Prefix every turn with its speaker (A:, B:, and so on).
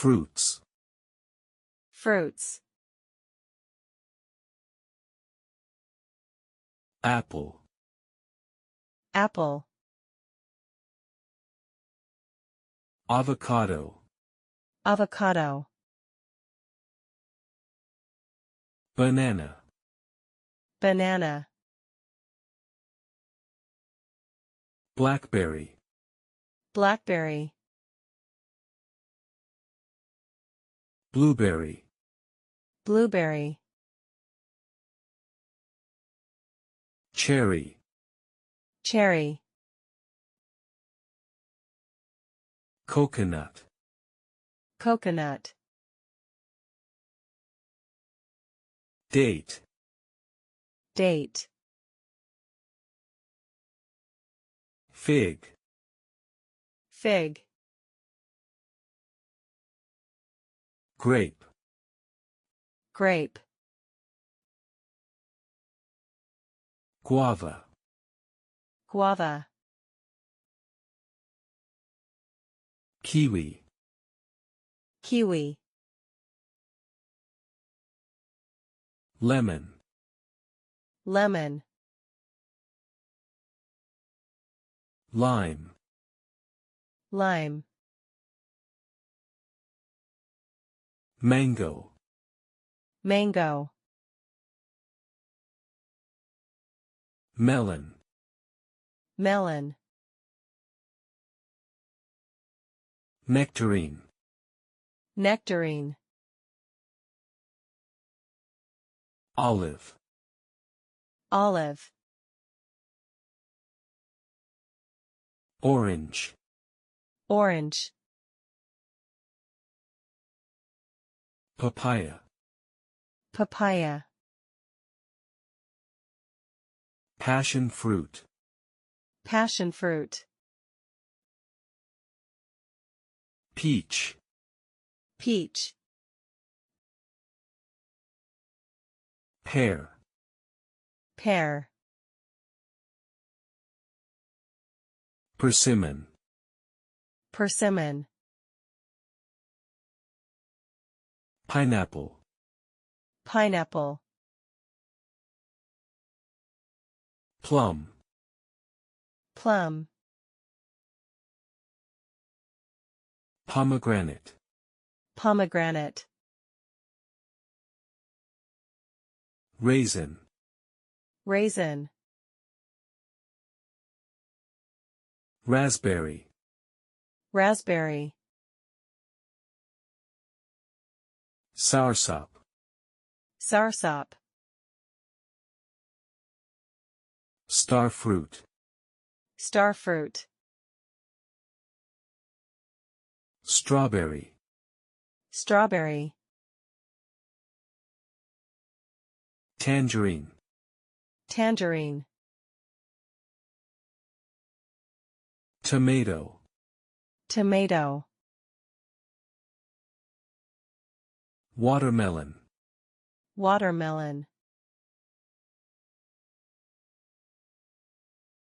A: Fruits.
B: Fruits.
A: Apple.
B: Apple.
A: Avocado.
B: Avocado.
A: Banana.
B: Banana.
A: Blackberry.
B: Blackberry.
A: Blueberry.
B: Blueberry.
A: Cherry.
B: Cherry.
A: Coconut.
B: Coconut.
A: Date.
B: Date.
A: Fig.
B: Fig.
A: Grape.
B: Grape.
A: Guava.
B: Guava.
A: Kiwi.
B: Kiwi.
A: Lemon.
B: Lemon.
A: Lime.
B: Lime.
A: Mango.
B: Mango.
A: Melon.
B: Melon.
A: Nectarine.
B: Nectarine.
A: Olive.
B: Olive.
A: Orange.
B: Orange.
A: Papaya.
B: Papaya.
A: Passion fruit.
B: Passion fruit.
A: Peach.
B: Peach.
A: Pear.
B: Pear.
A: Persimmon.
B: Persimmon.
A: Pineapple.
B: Pineapple.
A: Plum.
B: Plum.
A: Pomegranate.
B: Pomegranate.
A: Raisin.
B: Raisin.
A: Raspberry.
B: Raspberry.
A: Soursop.
B: Soursop.
A: Starfruit.
B: Starfruit.
A: Strawberry.
B: Strawberry.
A: Tangerine.
B: Tangerine.
A: Tomato.
B: Tomato.
A: Watermelon.
B: Watermelon.